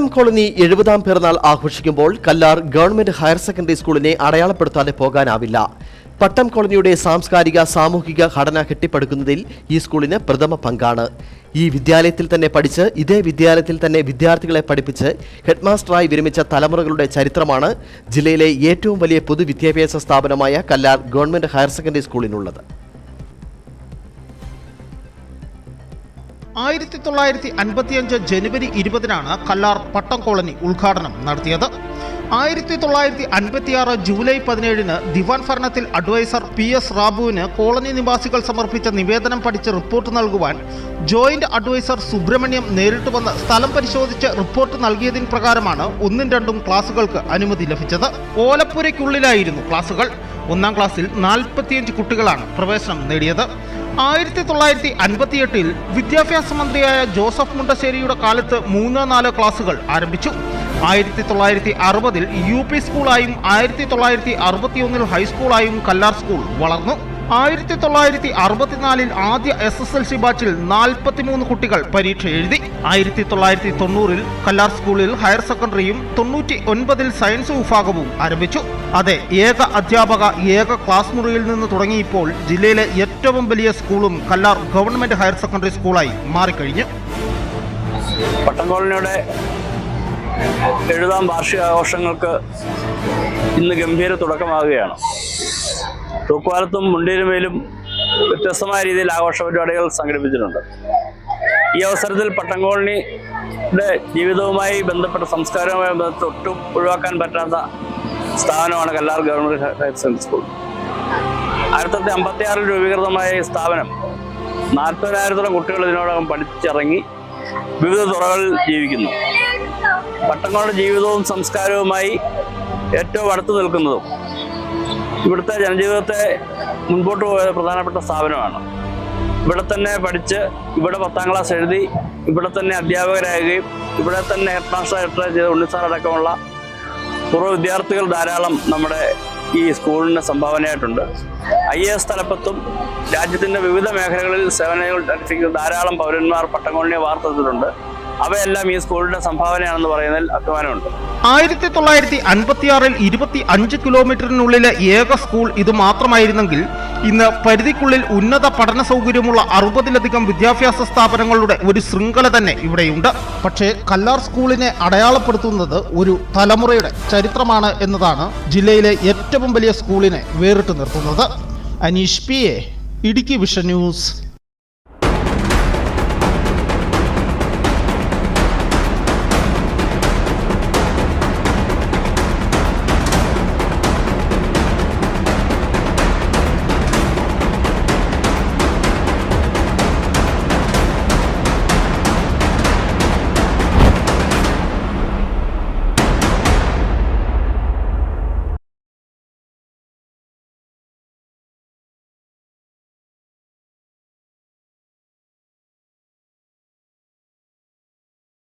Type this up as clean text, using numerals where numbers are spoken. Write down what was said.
പട്ടം colony 70ാം പിറന്നാൾ ആഘോഷിക്കുമ്പോൾ Kallar government higher secondary സ്കൂളിനെ അടയാളപ്പെടുത്താതെ പോകാനാവില്ല. പട്ടം കോളനിയുടെ സാംസ്കാരിക സാമൂഹിക ഘടന കെട്ടിപ്പടുക്കുന്നതിൽ ഈ സ്കൂളിന് പ്രഥമ പങ്കാണ്. ഈ വിദ്യാലയത്തിൽ തന്നെ പഠിച്ച് ഇതേ വിദ്യാലയത്തിൽ തന്നെ വിദ്യാർത്ഥികളെ പഠിപ്പിച്ച് ഹെഡ്മാസ്റ്ററായി വിരമിച്ച തലമുറകളുടെ ചരിത്രമാണ് ജില്ലയിലെ ഏറ്റവും വലിയ പൊതുവിദ്യാഭ്യാസ സ്ഥാപനമായ കല്ലാർ ഗവൺമെന്റ് ഹയർ സെക്കൻഡറി സ്കൂളിനുള്ളത്. 1955 ജനുവരി 20-നാണ് കല്ലാർ പട്ടം കോളനി ഉദ്ഘാടനം നടത്തിയത്. 1956 ജൂലൈ 17-ന് ദിവാൻ ഭരണത്തിൽ അഡ്വൈസർ PS റാബുവിന് കോളനി നിവാസികൾ സമർപ്പിച്ച നിവേദനം പഠിച്ച് റിപ്പോർട്ട് നൽകുവാൻ ജോയിന്റ് അഡ്വൈസർ സുബ്രഹ്മണ്യം നേരിട്ട് വന്ന് സ്ഥലം പരിശോധിച്ച് റിപ്പോർട്ട് നൽകിയതിന് പ്രകാരമാണ് 1ഉം 2ഉം ക്ലാസുകൾക്ക് അനുമതി ലഭിച്ചത്. ഓലപ്പുരയ്ക്കുള്ളിലായിരുന്നു ക്ലാസുകൾ. 1ാം ക്ലാസ്സിൽ 45 കുട്ടികളാണ് പ്രവേശനം നേടിയത്. 1958-ൽ വിദ്യാഭ്യാസ മന്ത്രിയായ ജോസഫ് മുണ്ടശ്ശേരിയുടെ കാലത്ത് 3-4 ക്ലാസുകൾ ആരംഭിച്ചു. 1960-ൽ UP സ്കൂളായും 1961-ൽ ഹൈസ്കൂളായും കല്ലാർ സ്കൂൾ വളർന്നു. 1964-ൽ ആദ്യ SSLC ബാച്ചിൽ 43 കുട്ടികൾ പരീക്ഷ എഴുതി. 1990-ൽ കല്ലാർ സ്കൂളിൽ ഹയർ സെക്കൻഡറിയും 99-ൽ സയൻസ് വിഭാഗവും ആരംഭിച്ചു. അതെ, ഏക അധ്യാപക ഏക ക്ലാസ് മുറിയിൽ നിന്ന് തുടങ്ങിയപ്പോൾ ജില്ലയിലെ ഏറ്റവും വലിയ സ്കൂളും കല്ലാർ ഗവൺമെന്റ് ഹയർ സെക്കൻഡറി സ്കൂളായി മാറിക്കഴിഞ്ഞു. പട്ടം കോളനിയുടെ 70ാം വാർഷികാഘോഷങ്ങൾക്ക് ഇന്ന് ഗംഭീര തുടക്കമാകുകയാണ്. തൂക്കുപാലത്തും മുണ്ടീരുമേലും വ്യത്യസ്തമായ രീതിയിൽ ആഘോഷ പരിപാടികൾ സംഘടിപ്പിച്ചിട്ടുണ്ട്. ഈ അവസരത്തിൽ പട്ടം കോളനിയുടെ ജീവിതവുമായി ബന്ധപ്പെട്ട സംസ്കാരവുമായി ബന്ധപ്പെട്ട് ഒട്ടും ഒഴിവാക്കാൻ പറ്റാത്ത സ്ഥാപനമാണ് Kallar government higher secondary school. 1956-ൽ രൂപീകൃതമായ ഈ സ്ഥാപനം 40,000-ഓളം കുട്ടികൾ ഇതിനോടകം പഠിച്ചിറങ്ങി വിവിധ തുറകളിൽ ജീവിക്കുന്നു. പട്ടങ്ങളുടെ ജീവിതവും സംസ്കാരവുമായി ഏറ്റവും അടുത്തു നിൽക്കുന്നതും ഇവിടുത്തെ ജനജീവിതത്തെ മുൻപോട്ട് പോയ പ്രധാനപ്പെട്ട സ്ഥാപനമാണ്. ഇവിടെ തന്നെ പഠിച്ച് ഇവിടെ 10ാം ക്ലാസ് എഴുതി ഇവിടെ തന്നെ അധ്യാപകരാകുകയും ഇവിടെ തന്നെ ഹെഡ് മാസ്റ്ററായിട്ട് ചെയ്ത ഉണ്ണിസാർ അടക്കമുള്ള പൂർവ്വ വിദ്യാർത്ഥികൾ ധാരാളം നമ്മുടെ ഈ സ്കൂളിന് സംഭാവനയായിട്ടുണ്ട്. IAS തലപ്പത്തും രാജ്യത്തിൻ്റെ വിവിധ മേഖലകളിൽ സേവനങ്ങൾ അനുഷ്ഠിക്കുന്ന ധാരാളം പൗരന്മാർ പട്ടം കോളനിയെ വാർത്തെടുത്തിട്ടുണ്ട്. അവയെല്ലാം ഈ സ്കൂളിന്റെ സംഭാവനയാണെന്ന് പറയുന്നതിൽ അഭിമാനമുണ്ട്. 1956-ൽ 25 കിലോമീറ്ററിനുള്ളിലെ ഏക സ്കൂൾ ഇത് മാത്രമായിരുന്നെങ്കിൽ ഇന്ന് പരിധിക്കുള്ളിൽ ഉന്നത പഠന സൗകര്യമുള്ള 60-ലധികം വിദ്യാഭ്യാസ സ്ഥാപനങ്ങളുടെ ഒരു ശൃംഖല തന്നെ ഇവിടെയുണ്ട്. പക്ഷേ കല്ലാർ സ്കൂളിനെ അടയാളപ്പെടുത്തുന്നത് ഒരു തലമുറയുടെ ചരിത്രമാണ് എന്നതാണ് ജില്ലയിലെ ഏറ്റവും വലിയ സ്കൂളിനെ വേറിട്ട് നിർത്തുന്നത്. Aneesh PA, Idukki vision news.